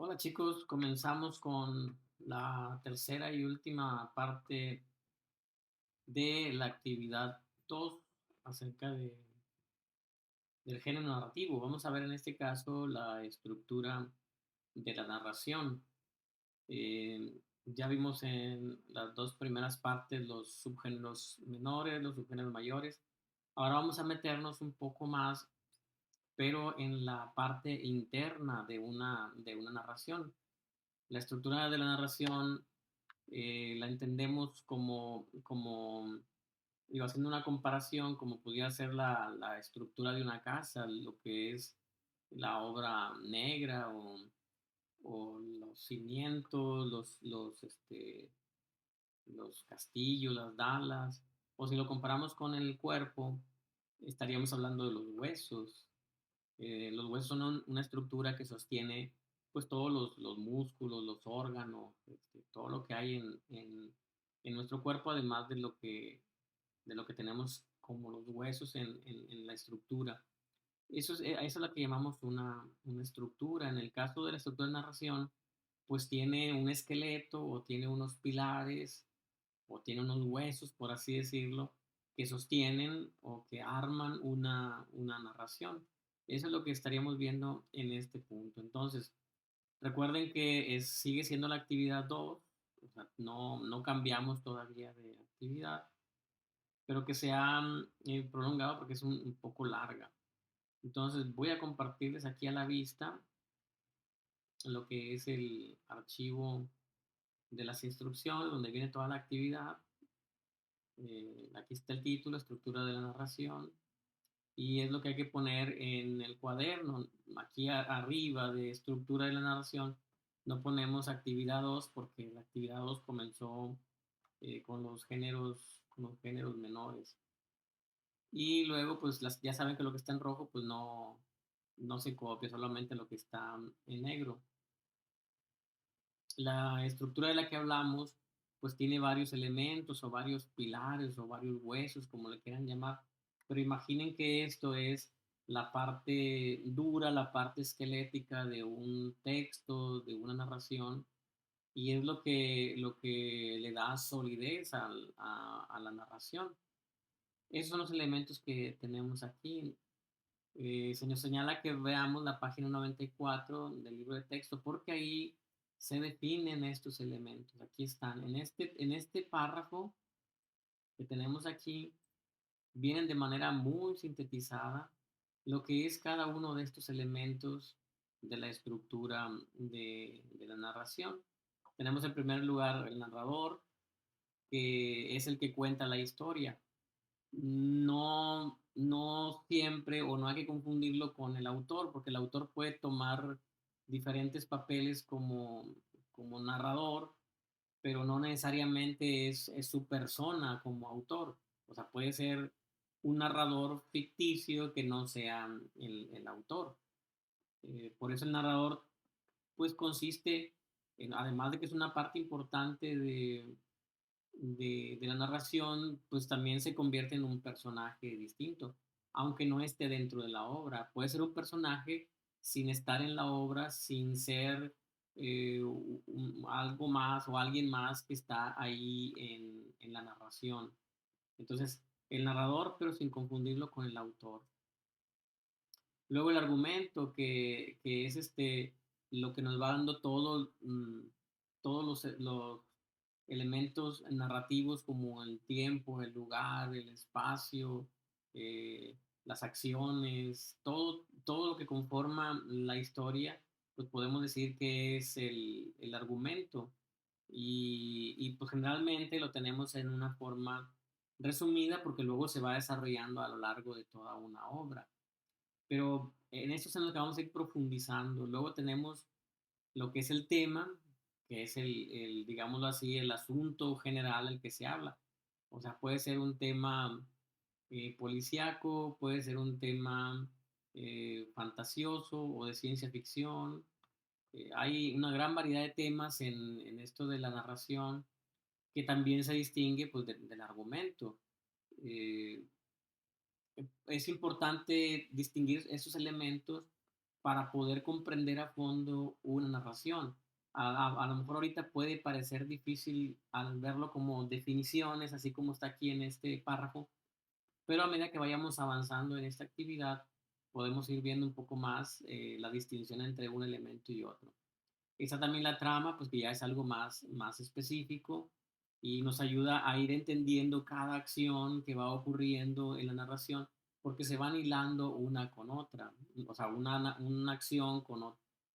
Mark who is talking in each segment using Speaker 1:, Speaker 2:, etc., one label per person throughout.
Speaker 1: Hola chicos, comenzamos con la tercera y última parte de la actividad 2 acerca del género narrativo. Vamos a ver en este caso la estructura de la narración. Ya vimos en las dos primeras partes los subgéneros menores, los subgéneros mayores. Ahora vamos a meternos un poco más, pero en la parte interna de una narración. La estructura de la narración la entendemos como, digo, haciendo una comparación, como pudiera ser la estructura de una casa, lo que es la obra negra o los cimientos, los castillos, las dalas, o si lo comparamos con el cuerpo, estaríamos hablando de los huesos. Los huesos son una estructura que sostiene pues todos los músculos, los órganos, todo lo que hay en nuestro cuerpo, además de lo que tenemos como los huesos en la estructura. Eso es lo que llamamos una estructura. En el caso de la estructura de narración, pues tiene un esqueleto o tiene unos pilares o tiene unos huesos, por así decirlo, que sostienen o que arman una narración. Eso es lo que estaríamos viendo en este punto. Entonces, recuerden que sigue siendo la actividad 2, o sea, no cambiamos todavía de actividad, pero que se ha prolongado porque es un poco larga. Entonces, voy a compartirles aquí a la vista lo que es el archivo de las instrucciones, donde viene toda la actividad. Aquí está el título, estructura de la narración, y es lo que hay que poner en el cuaderno. Aquí arriba de estructura de la narración no ponemos actividad 2 porque la actividad 2 comenzó con los géneros menores. Y luego, pues ya saben que lo que está en rojo, pues no se copia, solamente lo que está en negro. La estructura de la que hablamos, pues tiene varios elementos o varios pilares o varios huesos, como le quieran llamar, pero imaginen que esto es la parte dura, la parte esquelética de un texto, de una narración, y es lo que le da solidez a la narración. Esos son los elementos que tenemos aquí. Se nos señala que veamos la página 94 del libro de texto, porque ahí se definen estos elementos. Aquí están. En este párrafo que tenemos aquí, vienen de manera muy sintetizada lo que es cada uno de estos elementos de la estructura de la narración. Tenemos en primer lugar el narrador, que es el que cuenta la historia. No siempre, o no hay que confundirlo con el autor, porque el autor puede tomar diferentes papeles como narrador, pero no necesariamente es su persona como autor. O sea, puede ser un narrador ficticio que no sea el autor. Por eso el narrador, pues consiste, además de que es una parte importante de la narración, pues también se convierte en un personaje distinto, aunque no esté dentro de la obra. Puede ser un personaje sin estar en la obra, sin ser algo más o alguien más que está ahí en la narración. Entonces, el narrador, pero sin confundirlo con el autor. Luego el argumento, que es lo que nos va dando todos los elementos narrativos como el tiempo, el lugar, el espacio, eh, las acciones, todo lo que conforma la historia, pues podemos decir que es el argumento. Y pues generalmente lo tenemos en una forma resumida porque luego se va desarrollando a lo largo de toda una obra. Pero en esto es en lo que vamos a ir profundizando. Luego tenemos lo que es el tema, que es digámoslo así, el asunto general al que se habla. O sea, puede ser un tema policíaco, puede ser un tema fantasioso o de ciencia ficción. Hay una gran variedad de temas en esto de la narración que también se distingue pues, del argumento. Eh, es importante distinguir esos elementos para poder comprender a fondo una narración. A lo mejor ahorita puede parecer difícil al verlo como definiciones, así como está aquí en este párrafo, pero a medida que vayamos avanzando en esta actividad, podemos ir viendo un poco más la distinción entre un elemento y otro. Está también la trama, pues que ya es algo más específico y nos ayuda a ir entendiendo cada acción que va ocurriendo en la narración, porque se van hilando una con otra. O sea, una acción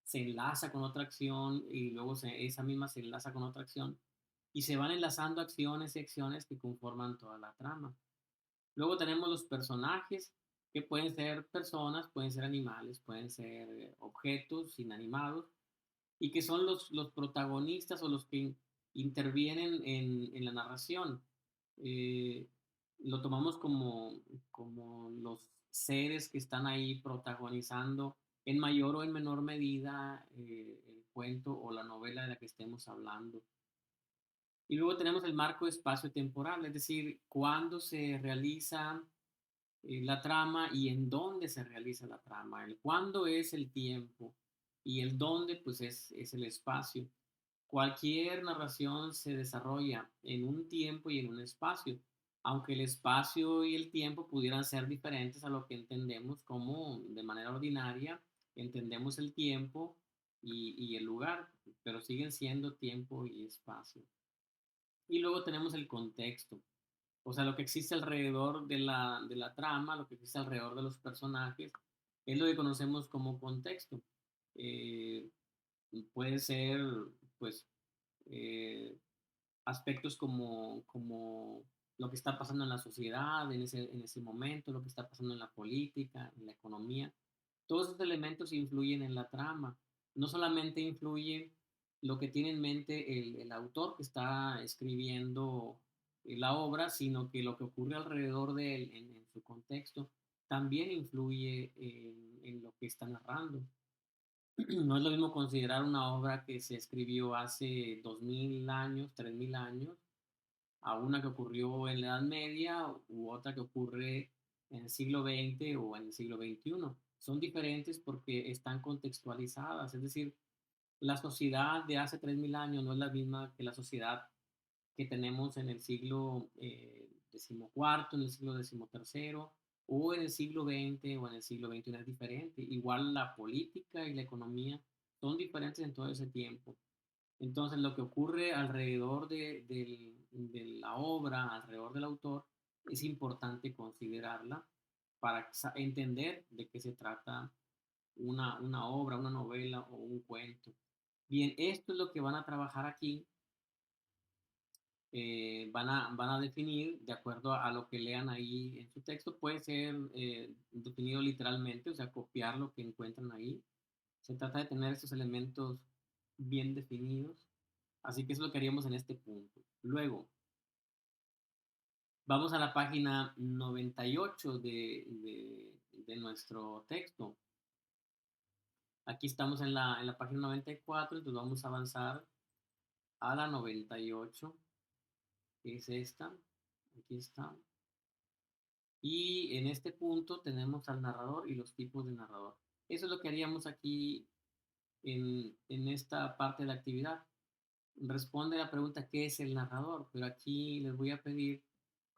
Speaker 1: se enlaza con otra acción y luego esa misma se enlaza con otra acción y se van enlazando acciones y acciones que conforman toda la trama. Luego tenemos los personajes, que pueden ser personas, pueden ser animales, pueden ser objetos inanimados, y que son los protagonistas o los que intervienen en la narración. Eh, lo tomamos como los seres que están ahí protagonizando en mayor o en menor medida el cuento o la novela de la que estemos hablando. Y luego tenemos el marco espacio-temporal, es decir, cuándo se realiza la trama y en dónde se realiza la trama. El cuándo es el tiempo y el dónde pues es el espacio. Cualquier narración se desarrolla en un tiempo y en un espacio, aunque el espacio y el tiempo pudieran ser diferentes a lo que entendemos como de manera ordinaria, entendemos el tiempo y el lugar, pero siguen siendo tiempo y espacio. Y luego tenemos el contexto, o sea, lo que existe alrededor de la trama, lo que existe alrededor de los personajes, es lo que conocemos como contexto. Eh, puede ser, pues, eh, aspectos como lo que está pasando en la sociedad en ese momento, lo que está pasando en la política, en la economía. Todos esos elementos influyen en la trama. No solamente influye lo que tiene en mente el autor que está escribiendo la obra, sino que lo que ocurre alrededor de él en su contexto también influye en lo que está narrando. No es lo mismo considerar una obra que se escribió hace 2000 años, 3000 años, a una que ocurrió en la Edad Media u otra que ocurre en el siglo XX o en el siglo XXI. Son diferentes porque están contextualizadas, es decir, la sociedad de hace 3000 años no es la misma que la sociedad que tenemos en el siglo decimocuarto, en el siglo decimotercero, o en el siglo XX o en el siglo XXI es diferente. Igual la política y la economía son diferentes en todo ese tiempo. Entonces, lo que ocurre alrededor de la obra, alrededor del autor, es importante considerarla para entender de qué se trata una obra, una novela o un cuento. Bien, esto es lo que van a trabajar aquí. Van a definir de acuerdo a lo que lean ahí en su texto. Puede ser definido literalmente, o sea, copiar lo que encuentran ahí. Se trata de tener estos elementos bien definidos. Así que eso es lo que haríamos en este punto. Luego, vamos a la página 98 de nuestro texto. Aquí estamos en la página 94, entonces vamos a avanzar a la 98, que es esta. Aquí está. Y en este punto tenemos al narrador y los tipos de narrador. Eso es lo que haríamos aquí en esta parte de la actividad. Responde a la pregunta ¿qué es el narrador? Pero aquí les voy a pedir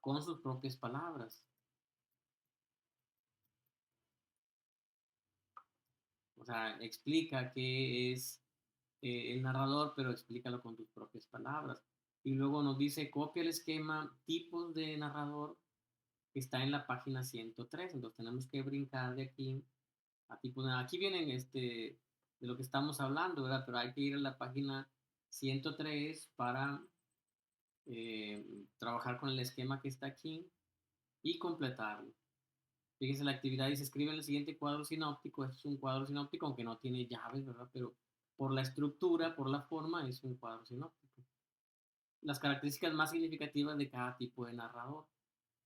Speaker 1: con sus propias palabras. O sea, explica qué es el narrador, pero explícalo con tus propias palabras. Y luego nos dice, copia el esquema tipos de narrador que está en la página 103. Entonces tenemos que brincar de aquí a tipos de... Aquí vienen de lo que estamos hablando, ¿verdad? Pero hay que ir a la página 103 para trabajar con el esquema que está aquí y completarlo. Fíjense, la actividad dice, escribe el siguiente cuadro sinóptico. Este es un cuadro sinóptico, aunque no tiene llaves, ¿verdad? Pero por la estructura, por la forma, es un cuadro sinóptico. Las características más significativas de cada tipo de narrador.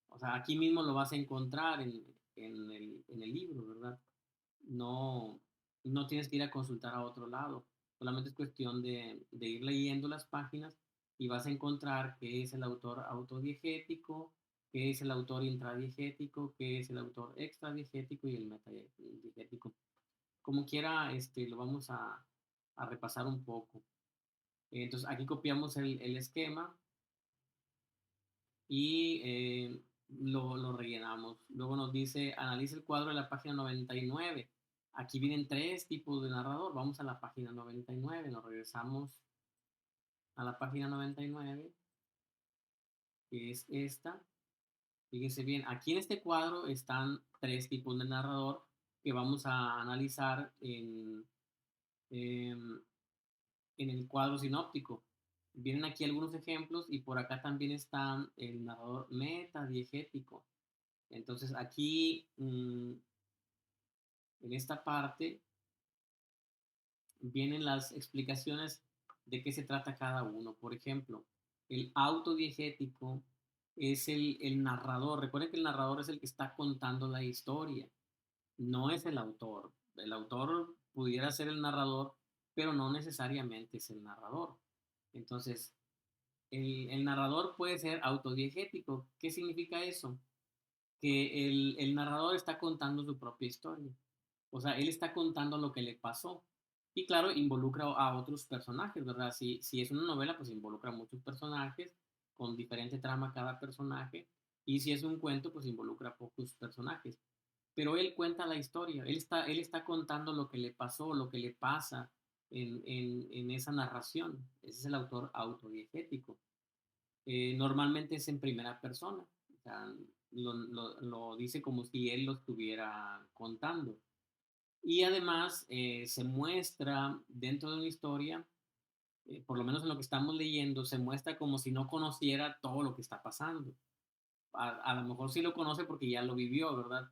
Speaker 1: O sea, aquí mismo lo vas a encontrar en el libro, ¿verdad? No, no tienes que ir a consultar a otro lado. Solamente es cuestión de ir leyendo las páginas y vas a encontrar qué es el autor autodiegético, qué es el autor intradiegético, qué es el autor extradiegético y el metadiegético. como quiera, lo vamos a repasar un poco. Entonces, aquí copiamos el esquema y lo rellenamos. Luego nos dice, analiza el cuadro de la página 99. Aquí vienen tres tipos de narrador. Vamos a la página 99, nos regresamos a la página 99, que es esta. Fíjense bien, aquí en este cuadro están tres tipos de narrador que vamos a analizar em, en el cuadro sinóptico. Vienen aquí algunos ejemplos y por acá también está el narrador metadiegético. Entonces aquí en esta parte vienen las explicaciones de qué se trata cada uno. Por ejemplo, el autodiegético es el narrador. Recuerden que el narrador es el que está contando la historia, no es el autor. El autor pudiera ser el narrador, pero no necesariamente es el narrador. Entonces, el narrador puede ser autodiegético. ¿Qué significa eso? Que el narrador está contando su propia historia. O sea, él está contando lo que le pasó. Y claro, involucra a otros personajes, ¿verdad? Si es una novela, pues involucra a muchos personajes, con diferente trama cada personaje. Y si es un cuento, pues involucra a pocos personajes. Pero él cuenta la historia, él está contando lo que le pasó, lo que le pasa en esa narración. Ese es el autor autodiegético. Normalmente es en primera persona, o sea, lo dice como si él lo estuviera contando. Y además se muestra dentro de una historia, por lo menos en lo que estamos leyendo, se muestra como si no conociera todo lo que está pasando. A lo mejor sí lo conoce porque ya lo vivió, ¿verdad?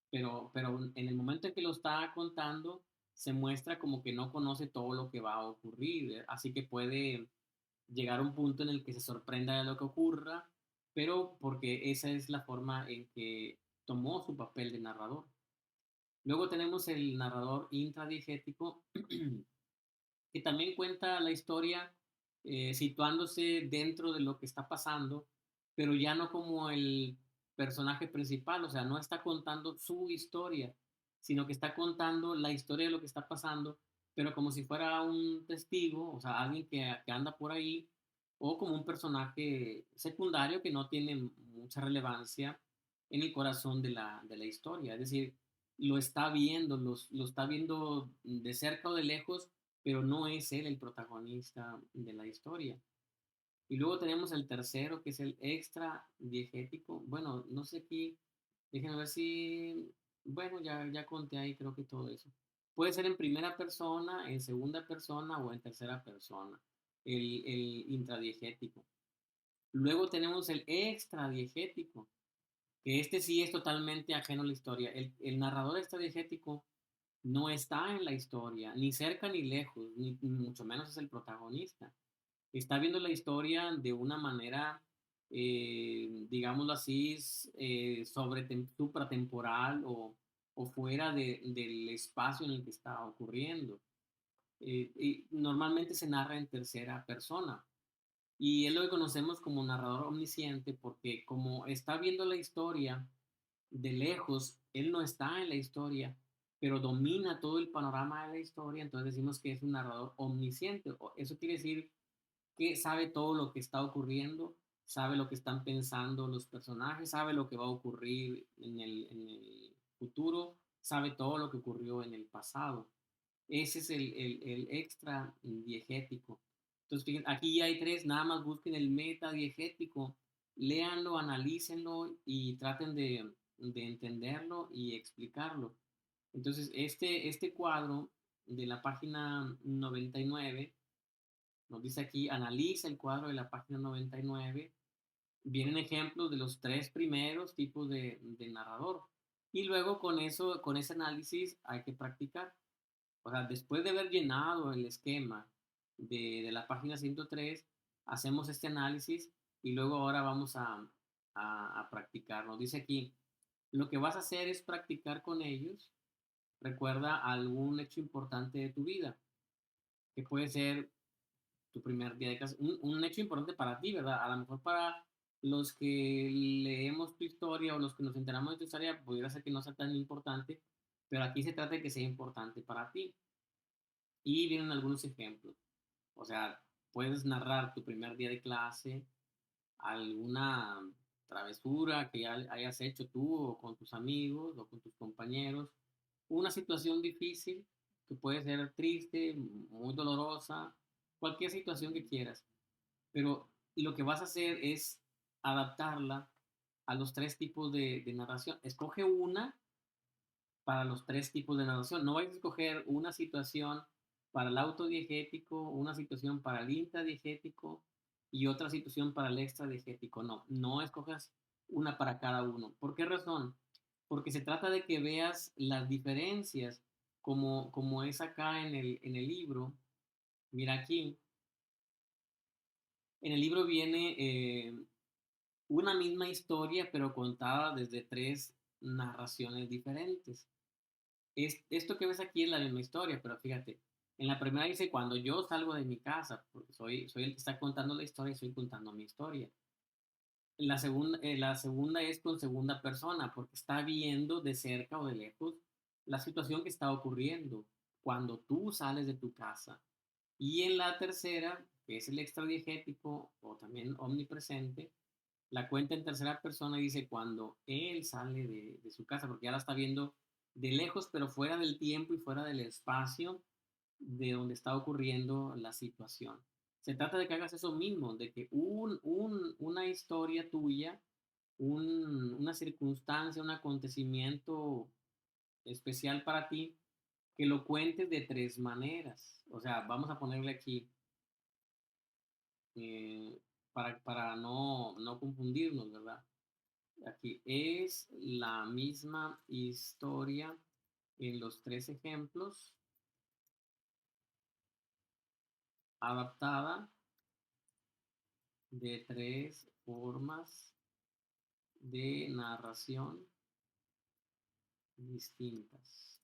Speaker 1: Pero en el momento en que lo está contando, se muestra como que no conoce todo lo que va a ocurrir, así que puede llegar a un punto en el que se sorprenda de lo que ocurra, pero porque esa es la forma en que tomó su papel de narrador. Luego tenemos el narrador intradiegético, que también cuenta la historia situándose dentro de lo que está pasando, pero ya no como el personaje principal, o sea, no está contando su historia, sino que está contando la historia de lo que está pasando, pero como si fuera un testigo, o sea, alguien que anda por ahí, o como un personaje secundario que no tiene mucha relevancia en el corazón de la historia. Es decir, lo está viendo de cerca o de lejos, pero no es él el protagonista de la historia. Y luego tenemos el tercero, que es el extra diegético. Bueno, no sé aquí, déjenme ver si, bueno, ya conté ahí creo que todo eso. Puede ser en primera persona, en segunda persona o en tercera persona, el intradiegético. Luego tenemos el extradiegético, que este sí es totalmente ajeno a la historia. El narrador extradiegético no está en la historia, ni cerca ni lejos, ni mucho menos es el protagonista. Está viendo la historia de una manera, digámoslo así, supratemporal o fuera del espacio en el que está ocurriendo. Y normalmente se narra en tercera persona. Y es lo que conocemos como narrador omnisciente porque como está viendo la historia de lejos, él no está en la historia, pero domina todo el panorama de la historia, entonces decimos que es un narrador omnisciente. Eso quiere decir que sabe todo lo que está ocurriendo, sabe lo que están pensando los personajes, sabe lo que va a ocurrir en el futuro, sabe todo lo que ocurrió en el pasado. Ese es el extra diegético. Entonces, fíjense, aquí ya hay tres, nada más busquen el meta diegético, léanlo, analícenlo y traten de entenderlo y explicarlo. Entonces, este cuadro de la página 99 nos dice aquí, analiza el cuadro de la página 99. Vienen ejemplos de los tres primeros tipos de narrador. Y luego con eso, con ese análisis hay que practicar. O sea, después de haber llenado el esquema de la página 103, hacemos este análisis y luego ahora vamos a practicar. Nos dice aquí, lo que vas a hacer es practicar con ellos. Recuerda algún hecho importante de tu vida, que puede ser tu primer día de clase, un hecho importante para ti, ¿verdad? A lo mejor para los que leemos tu historia o los que nos enteramos de tu historia, pudiera ser que no sea tan importante, pero aquí se trata de que sea importante para ti. Y vienen algunos ejemplos. O sea, puedes narrar tu primer día de clase, alguna travesura que hayas hecho tú o con tus amigos o con tus compañeros, una situación difícil que puede ser triste, muy dolorosa, cualquier situación que quieras, pero lo que vas a hacer es adaptarla a los tres tipos de narración. Escoge una para los tres tipos de narración. No vayas a escoger una situación para el autodiegético, una situación para el intradiegético y otra situación para el extradiegético. No, no escojas una para cada uno. ¿Por qué razón? Porque se trata de que veas las diferencias, como es acá en el libro. Mira aquí, en el libro viene una misma historia, pero contada desde tres narraciones diferentes. Esto que ves aquí es la misma historia, pero fíjate, en la primera dice cuando yo salgo de mi casa, porque soy el que está contando la historia, estoy contando mi historia. La segunda es con segunda persona, porque está viendo de cerca o de lejos la situación que está ocurriendo cuando tú sales de tu casa. Y en la tercera, que es el extradiegético o también omnipresente, la cuenta en tercera persona y dice cuando él sale de su casa, porque ya la está viendo de lejos, pero fuera del tiempo y fuera del espacio de donde está ocurriendo la situación. Se trata de que hagas eso mismo, de que una historia tuya, una circunstancia, un acontecimiento especial para ti, que lo cuentes de tres maneras. O sea, vamos a ponerle aquí, para no confundirnos, ¿verdad? Aquí es la misma historia en los tres ejemplos, adaptada de tres formas de narración distintas.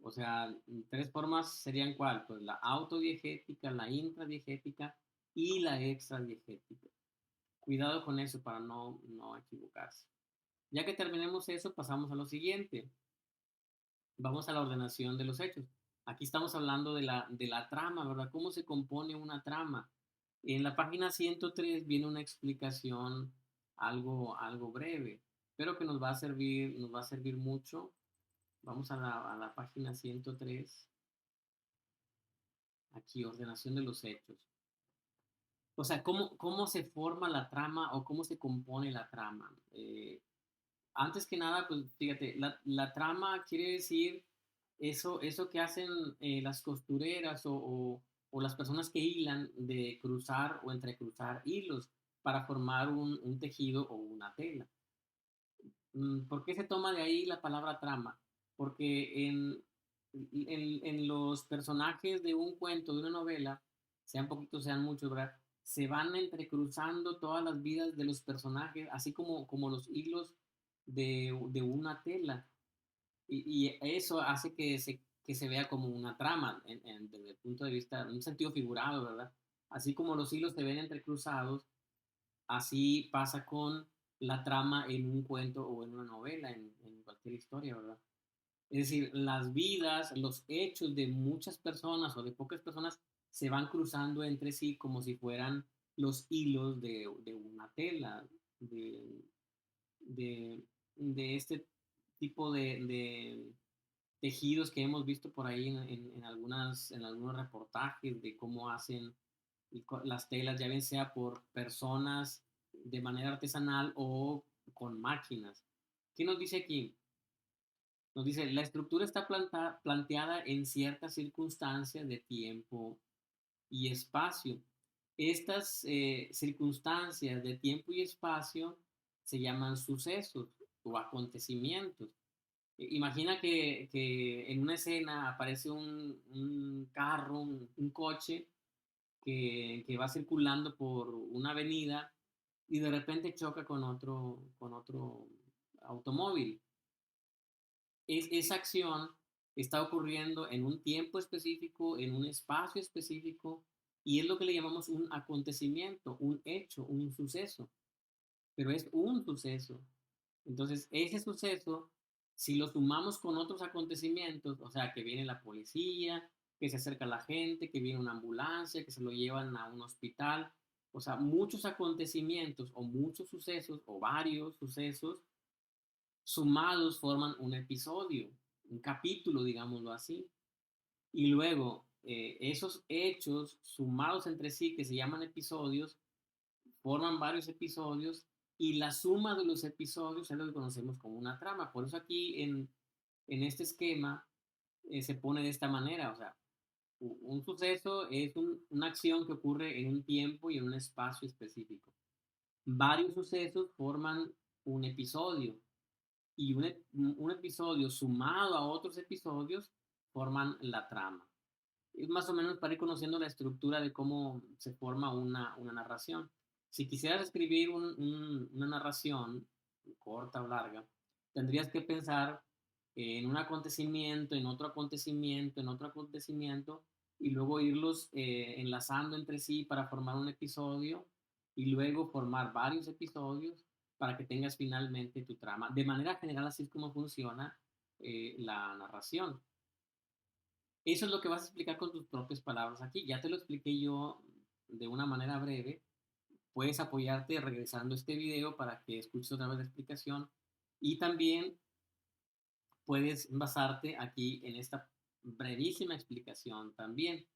Speaker 1: O sea, tres formas serían cuál? Pues la autodiegética, la intradiegética y la extradiegética. Cuidado con eso para no equivocarse. Ya que terminemos eso, pasamos a lo siguiente. Vamos a la ordenación de los hechos. Aquí estamos hablando de la trama, ¿verdad? ¿Cómo se compone una trama? En la página 103 viene una explicación algo breve, pero que nos va a servir mucho. Vamos a la página 103, aquí, ordenación de los hechos. O sea, ¿cómo se forma la trama o cómo se compone la trama? Antes que nada, pues fíjate, la trama quiere decir eso que hacen las costureras o las personas que hilan de cruzar o entrecruzar hilos para formar un tejido o una tela. ¿Por qué se toma de ahí la palabra trama? Porque en los personajes de un cuento, de una novela, sean poquitos, sean muchos, ¿verdad? Se van entrecruzando todas las vidas de los personajes, así como los hilos de una tela. Y eso hace que se vea como una trama, desde el punto de vista, en un sentido figurado, ¿verdad? Así como los hilos se ven entrecruzados, así pasa con la trama en un cuento o en una novela, en cualquier historia, ¿verdad? Es decir, las vidas, los hechos de muchas personas o de pocas personas se van cruzando entre sí como si fueran los hilos de una tela, de, de este tipo de tejidos que hemos visto por ahí en algunos reportajes de cómo hacen las telas, ya bien sea por personas de manera artesanal o con máquinas. ¿Qué nos dice aquí? Nos dice, la estructura está planteada en ciertas circunstancias de tiempo y espacio. Estas circunstancias de tiempo y espacio se llaman sucesos o acontecimientos. Imagina que en una escena aparece un carro, un coche que va circulando por una avenida y de repente choca con otro automóvil. Esa acción está ocurriendo en un tiempo específico, en un espacio específico, y es lo que le llamamos un acontecimiento, un hecho, un suceso, pero es un suceso. Entonces, ese suceso Si lo sumamos con otros acontecimientos, o sea, que viene la policía, que se acerca la gente, que viene una ambulancia, que se lo llevan a un hospital, o sea, muchos acontecimientos o muchos sucesos o varios sucesos sumados forman un episodio, un capítulo, digámoslo así. Y luego, esos hechos sumados entre sí, que se llaman episodios, forman varios episodios y la suma de los episodios es lo que conocemos como una trama. Por eso aquí en este esquema se pone de esta manera, o sea, un suceso es una acción que ocurre en un tiempo y en un espacio específico. Varios sucesos forman un episodio y un episodio sumado a otros episodios forman la trama. Es más o menos para ir conociendo la estructura de cómo se forma una narración. Si quisieras escribir una narración, corta o larga, tendrías que pensar en un acontecimiento, en otro acontecimiento, en otro acontecimiento, y luego irlos enlazando entre sí para formar un episodio, y luego formar varios episodios para que tengas finalmente tu trama. De manera general, así es como funciona la narración. Eso es lo que vas a explicar con tus propias palabras aquí. Ya te lo expliqué yo de una manera breve. Puedes apoyarte regresando este video para que escuches otra vez la explicación y también puedes basarte aquí en esta brevísima explicación también.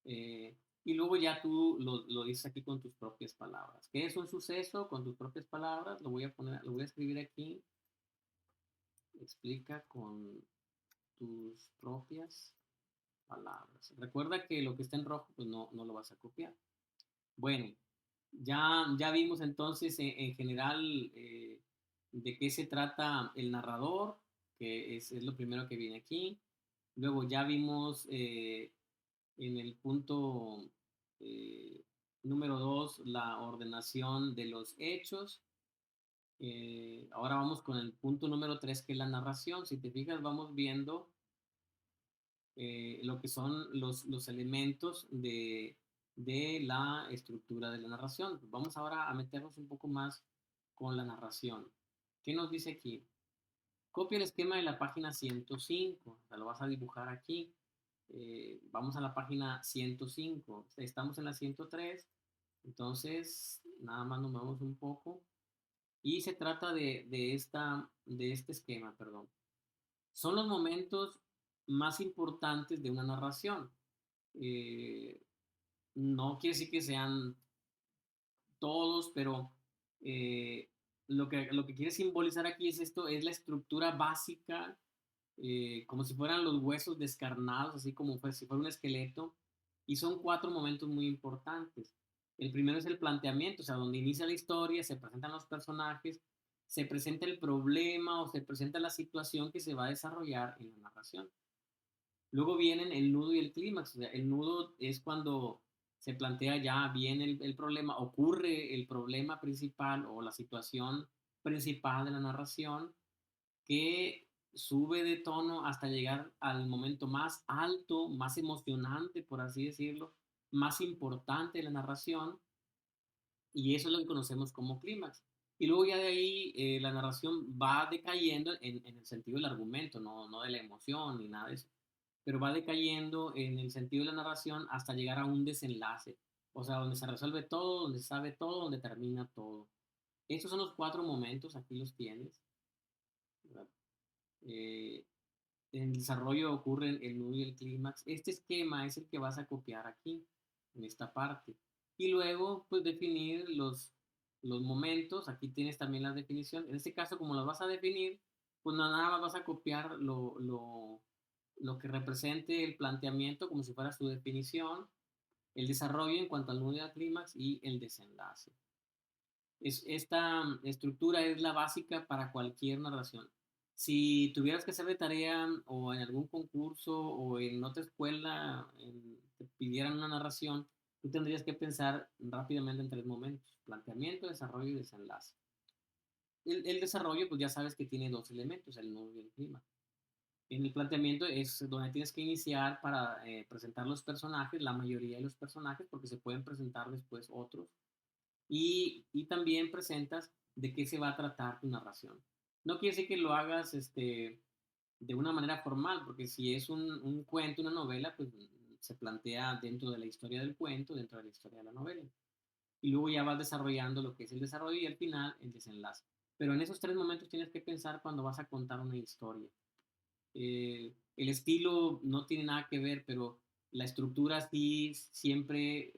Speaker 1: Eh, y luego ya tú lo dices aquí con tus propias palabras. ¿Qué es un suceso? Con tus propias palabras. Lo voy a escribir aquí. Explica con tus propias palabras. Recuerda que lo que está en rojo, pues no lo vas a copiar. Bueno, ya vimos entonces en general de qué se trata el narrador, que es lo primero que viene aquí. Luego ya vimos en el punto eh, número 2 la ordenación de los hechos. Ahora vamos con el punto número 3 que es la narración. Si te fijas, vamos viendo lo que son los elementos de la estructura de la narración. Vamos ahora a meternos un poco más con la narración. ¿Qué nos dice aquí? Copia el esquema de la página 105, o sea, lo vas a dibujar aquí. Vamos a la página 105, estamos en la 103, entonces nada más nos movemos un poco y se trata de este esquema, perdón. Son los momentos más importantes de una narración. Eh, no quiere decir que sean todos, pero eh, lo que quiere simbolizar aquí es esto, es la estructura básica, como si fueran los huesos descarnados, así como si fuera un esqueleto, y son cuatro momentos muy importantes. El primero es el planteamiento, o sea, donde inicia la historia, se presentan los personajes, se presenta el problema o se presenta la situación que se va a desarrollar en la narración. Luego vienen el nudo y el clímax. O sea, el nudo es cuando se plantea ya bien el problema, ocurre el problema principal o la situación principal de la narración que sube de tono hasta llegar al momento más alto, más emocionante, por así decirlo, más importante de la narración, y eso es lo que conocemos como clímax. Y luego ya de ahí la narración va decayendo en el sentido del argumento, no de la emoción ni nada de eso, pero va decayendo en el sentido de la narración hasta llegar a un desenlace, o sea, donde se resuelve todo, donde se sabe todo, donde termina todo. Estos son los cuatro momentos, aquí los tienes. ¿Verdad? Eh, en el desarrollo ocurre el nudo y el clímax. Este esquema es el que vas a copiar aquí, en esta parte. Y luego, pues definir los momentos. Aquí tienes también la definición. En este caso, como las vas a definir, pues nada más vas a copiar lo que represente el planteamiento como si fuera su definición, el desarrollo en cuanto al nudo y al clímax y el desenlace. Esta estructura es la básica para cualquier narración. Si tuvieras que hacer de tarea o en algún concurso o en otra escuela te pidieran una narración, tú tendrías que pensar rápidamente en tres momentos: planteamiento, desarrollo y desenlace. El desarrollo, pues ya sabes que tiene dos elementos, el nudo y el clima. En el planteamiento es donde tienes que iniciar para presentar los personajes, la mayoría de los personajes, porque se pueden presentar después otros, y también presentas de qué se va a tratar tu narración. No quiere decir que lo hagas de una manera formal, porque si es un cuento, una novela, pues se plantea dentro de la historia del cuento, dentro de la historia de la novela. Y luego ya vas desarrollando lo que es el desarrollo y al final el desenlace. Pero en esos tres momentos tienes que pensar cuando vas a contar una historia. El estilo no tiene nada que ver, pero la estructura sí siempre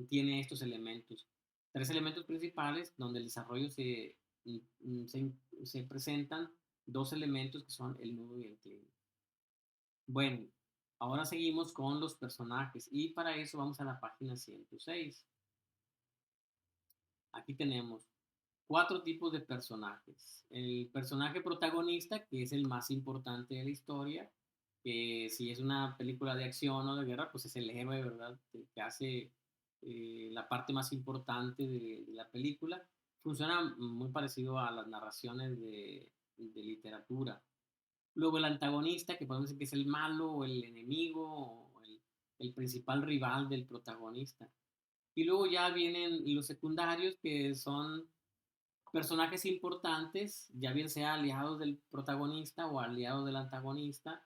Speaker 1: tiene estos elementos. Tres elementos principales donde el desarrollo se, se presentan dos elementos que son el nudo y el clima. Bueno, ahora seguimos con los personajes y para eso vamos a la página 106. Aquí tenemos cuatro tipos de personajes. El personaje protagonista, que es el más importante de la historia, que si es una película de acción o de guerra, pues es el héroe, ¿verdad? Que hace la parte más importante de la película. Funciona muy parecido a las narraciones de literatura. Luego el antagonista, que podemos decir que es el malo o el enemigo o el principal rival del protagonista. Y luego ya vienen los secundarios, que son personajes importantes, ya bien sea aliados del protagonista o aliados del antagonista,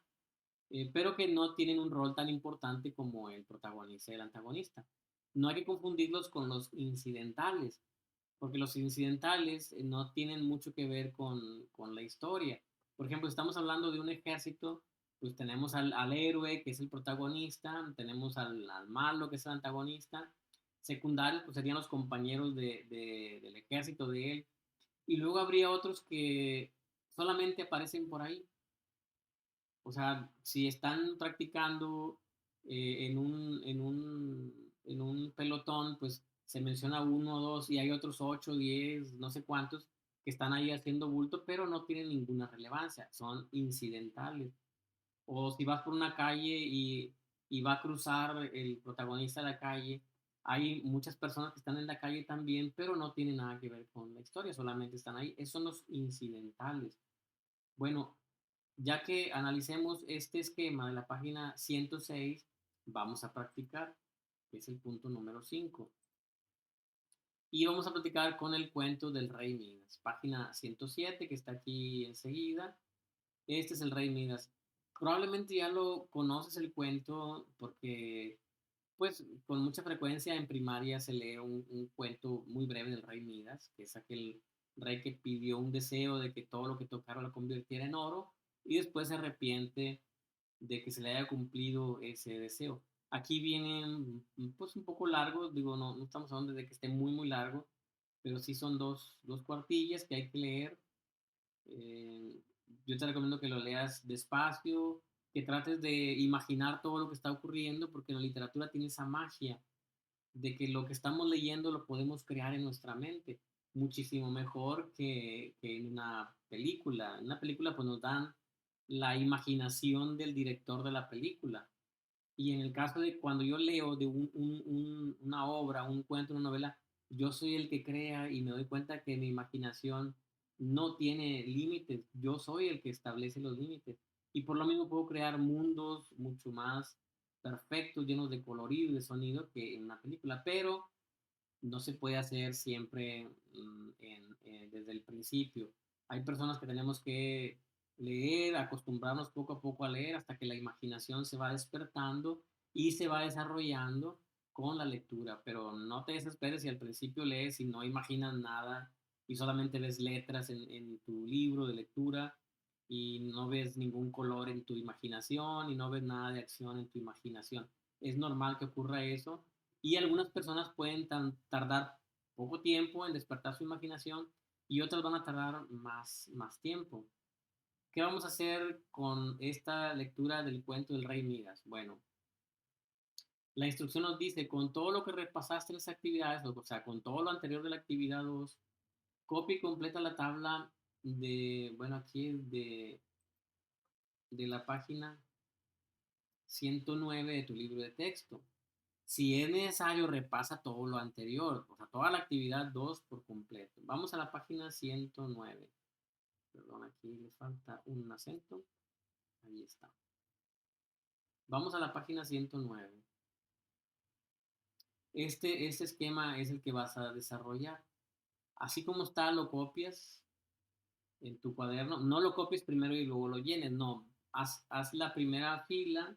Speaker 1: pero que no tienen un rol tan importante como el protagonista y el antagonista. No hay que confundirlos con los incidentales, porque los incidentales no tienen mucho que ver con la historia. Por ejemplo, estamos hablando de un ejército, pues tenemos al héroe, que es el protagonista, tenemos al malo, que es el antagonista, secundarios, pues serían los compañeros del ejército de él, y luego habría otros que solamente aparecen por ahí. O sea, si están practicando en un pelotón, pues se menciona uno o dos y hay otros ocho, diez, no sé cuántos que están ahí haciendo bulto, pero no tienen ninguna relevancia, son incidentales. O si vas por una calle y va a cruzar el protagonista de la calle, hay muchas personas que están en la calle también, pero no tienen nada que ver con la historia, solamente están ahí. Esos son los incidentales. Bueno, ya que analicemos este esquema de la página 106, vamos a practicar, que es el punto número 5. Y vamos a practicar con el cuento del Rey Midas, página 107, que está aquí enseguida. Este es el Rey Midas. Probablemente ya lo conoces el cuento porque, pues, con mucha frecuencia en primaria se lee un cuento muy breve del Rey Midas, que es aquel rey que pidió un deseo de que todo lo que tocara lo convirtiera en oro y después se arrepiente de que se le haya cumplido ese deseo. Aquí vienen, pues, un poco largos, digo, no estamos hablando de que esté muy, muy largo, pero sí son dos cuartillas que hay que leer. eh, yo te recomiendo que lo leas despacio, que trates de imaginar todo lo que está ocurriendo, porque la literatura tiene esa magia de que lo que estamos leyendo lo podemos crear en nuestra mente, muchísimo mejor que en una película. En una película pues nos dan la imaginación del director de la película. Y en el caso de cuando yo leo de una obra, un cuento, una novela, yo soy el que crea y me doy cuenta que mi imaginación no tiene límites. Yo soy el que establece los límites. Y por lo mismo puedo crear mundos mucho más perfectos, llenos de colorido y de sonido que en una película. Pero no se puede hacer siempre desde el principio. Hay personas que tenemos que leer, acostumbrarnos poco a poco a leer hasta que la imaginación se va despertando y se va desarrollando con la lectura, pero no te desesperes si al principio lees y no imaginas nada y solamente ves letras en tu libro de lectura y no ves ningún color en tu imaginación y no ves nada de acción en tu imaginación. Es normal que ocurra eso y algunas personas pueden tardar poco tiempo en despertar su imaginación y otras van a tardar más tiempo. ¿Qué vamos a hacer con esta lectura del cuento del Rey Midas? Bueno, la instrucción nos dice, con todo lo que repasaste en las actividades, o sea, con todo lo anterior de la actividad 2, copia y completa la tabla de, bueno, aquí de la página 109 de tu libro de texto. Si es necesario, repasa todo lo anterior, o sea, toda la actividad 2 por completo. Vamos a la página 109. Perdón, aquí le falta un acento. Ahí está. Vamos a la página 109. Este esquema es el que vas a desarrollar. Así como está, lo copias en tu cuaderno. No lo copies primero y luego lo llenes, no. Haz la primera fila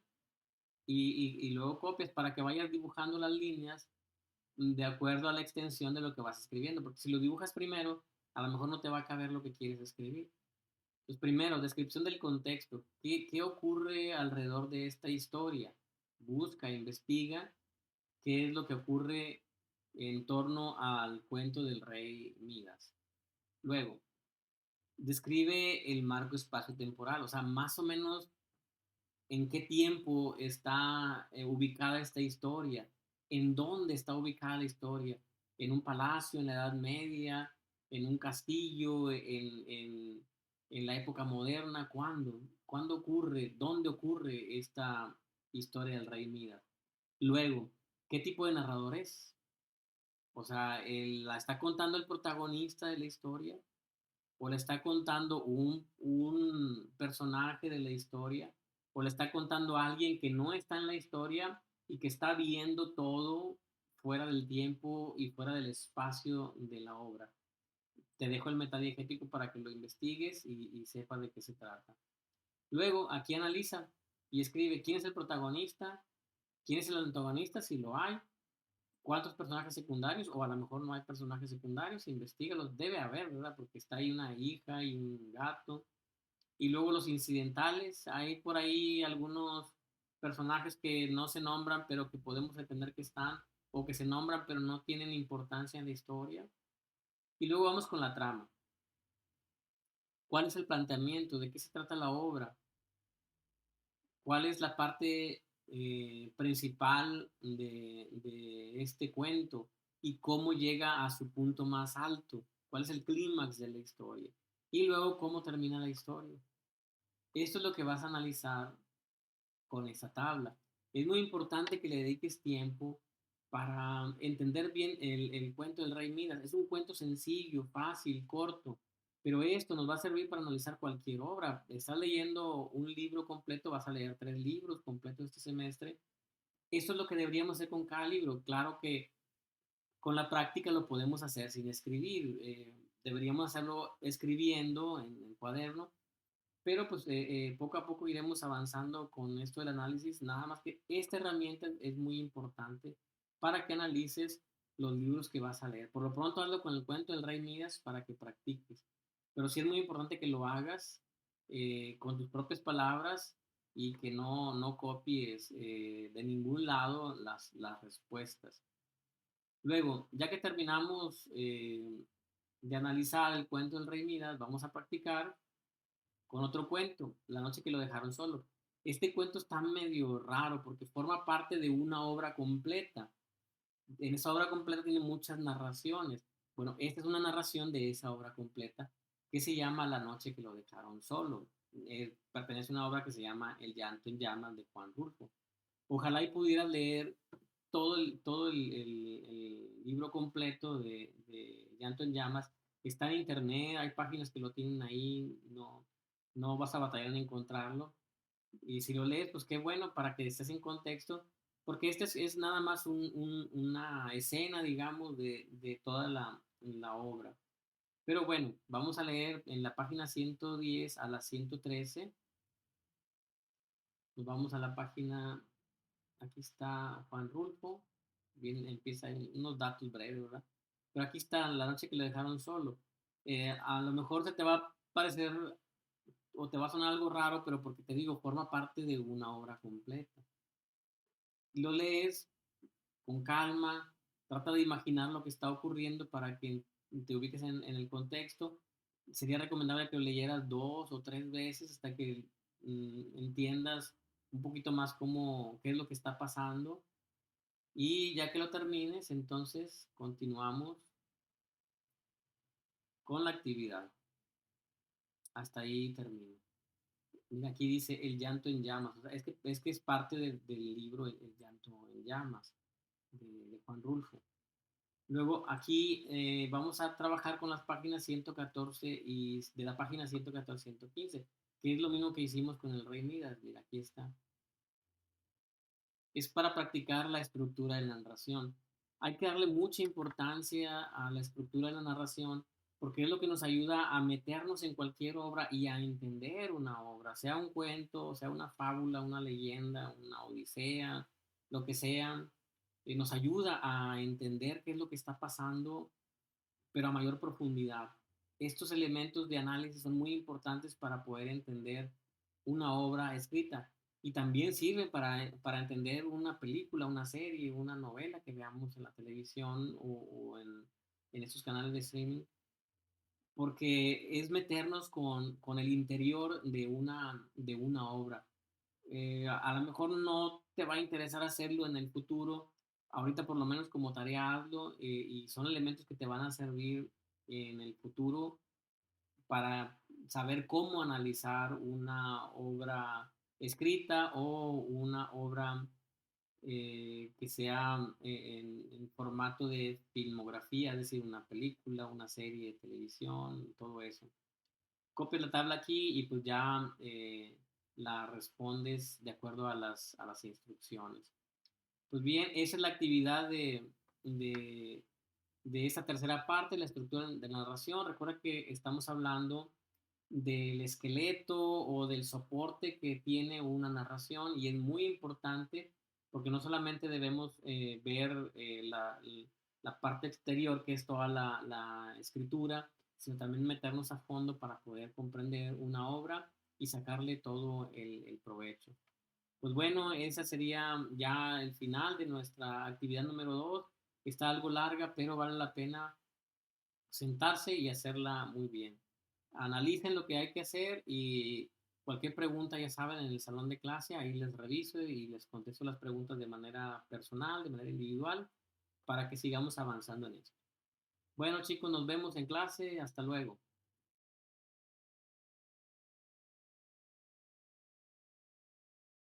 Speaker 1: y luego copias para que vayas dibujando las líneas de acuerdo a la extensión de lo que vas escribiendo, porque si lo dibujas primero, a lo mejor no te va a caber lo que quieres escribir. Pues primero, descripción del contexto. ¿Qué ocurre alrededor de esta historia? Busca, investiga qué es lo que ocurre en torno al cuento del rey Midas. Luego, describe el marco espacio-temporal, o sea, más o menos en qué tiempo está ubicada esta historia, en dónde está ubicada la historia, en un palacio, en la Edad Media, en un castillo, en la época moderna, ¿cuándo ocurre, dónde ocurre esta historia del rey Midas? Luego, ¿qué tipo de narrador es? O sea, ¿la está contando el protagonista de la historia? ¿O le está contando un personaje de la historia? ¿O le está contando a alguien que no está en la historia y que está viendo todo fuera del tiempo y fuera del espacio de la obra? Te dejo el metadiegético para que lo investigues y sepas de qué se trata. Luego, aquí analiza y escribe quién es el protagonista, quién es el antagonista, si lo hay, cuántos personajes secundarios, o a lo mejor no hay personajes secundarios, investigalos, debe haber, ¿verdad? Porque está ahí una hija y un gato. Y luego los incidentales, hay por ahí algunos personajes que no se nombran, pero que podemos entender que están, o que se nombran, pero no tienen importancia en la historia. Y luego vamos con la trama. ¿Cuál es el planteamiento? ¿De qué se trata la obra? ¿Cuál es la parte principal de este cuento y cómo llega a su punto más alto? ¿Cuál es el clímax de la historia? Y luego cómo termina la historia. Esto es lo que vas a analizar con esa tabla. Es muy importante que le dediques tiempo para entender bien el cuento del Rey Midas. Es un cuento sencillo, fácil, corto, pero esto nos va a servir para analizar cualquier obra. Estás leyendo un libro completo, vas a leer 3 libros completos este semestre. Eso es lo que deberíamos hacer con cada libro. Claro que con la práctica lo podemos hacer sin escribir. Deberíamos hacerlo escribiendo en el cuaderno, pero pues poco a poco iremos avanzando con esto del análisis, nada más que esta herramienta es muy importante para que analices los libros que vas a leer. Por lo pronto hazlo con el cuento del Rey Midas para que practiques, pero sí es muy importante que lo hagas con tus propias palabras y que no copies de ningún lado las respuestas. Luego, ya que terminamos de analizar el cuento del Rey Midas, vamos a practicar con otro cuento, La noche que lo dejaron solo. Este cuento está medio raro porque forma parte de una obra completa. En esa obra completa tiene muchas narraciones. Bueno, esta es una narración de esa obra completa que se llama La noche que lo dejaron solo. Pertenece a una obra que se llama El llanto en llamas de Juan Rulfo. Ojalá y pudieras leer todo el libro completo de Llanto en Llamas. Está en internet, hay páginas que lo tienen ahí, no vas a batallar en encontrarlo. Y si lo lees, pues qué bueno para que estés en contexto, porque este es nada más una escena, digamos, de toda la obra. Pero bueno, vamos a leer en la página 110 a la 113. Nos vamos a la página. Aquí está Juan Rulfo. Bien, empieza ahí unos datos breves, ¿verdad? Pero aquí está La noche que lo dejaron solo. A lo mejor se te va a parecer o te va a sonar algo raro, pero porque te digo, forma parte de una obra completa. Lo lees con calma, trata de imaginar lo que está ocurriendo para que te ubiques en el contexto. Sería recomendable que lo leyeras 2 o 3 veces hasta que entiendas un poquito más qué es lo que está pasando. Y ya que lo termines, entonces continuamos con la actividad. Hasta ahí termino. Mira, aquí dice El llanto en llamas. O sea, es que es parte del libro El llanto en llamas de Juan Rulfo. Luego aquí vamos a trabajar con las páginas 114 y de la página 114 a 115, que es lo mismo que hicimos con el Rey Midas. Mira, aquí está. Es para practicar la estructura de la narración. Hay que darle mucha importancia a la estructura de la narración porque es lo que nos ayuda a meternos en cualquier obra y a entender una obra, sea un cuento, sea una fábula, una leyenda, una odisea, lo que sea, nos ayuda a entender qué es lo que está pasando, pero a mayor profundidad. Estos elementos de análisis son muy importantes para poder entender una obra escrita y también sirve para entender una película, una serie, una novela que veamos en la televisión o en estos canales de streaming, porque es meternos con el interior de una obra. A lo mejor no te va a interesar hacerlo en el futuro, ahorita por lo menos como tarea hazlo, y son elementos que te van a servir en el futuro para saber cómo analizar una obra escrita o una obra que sea en formato de filmografía, es decir, una película, una serie de televisión, todo eso. Copias la tabla aquí y pues ya la respondes de acuerdo a las instrucciones. Pues bien, esa es la actividad de, de esta tercera parte, la estructura de narración. Recuerda que estamos hablando del esqueleto o del soporte que tiene una narración y es muy importante porque no solamente debemos ver la parte exterior, que es toda la escritura, sino también meternos a fondo para poder comprender una obra y sacarle todo el provecho. Pues bueno, esa sería ya el final de nuestra actividad número 2. Está algo larga, pero vale la pena sentarse y hacerla muy bien. Analicen lo que hay que hacer y cualquier pregunta, ya saben, en el salón de clase, ahí les reviso y les contesto las preguntas de manera personal, de manera individual, para que sigamos avanzando en esto. Bueno, chicos, nos vemos en clase. Hasta luego.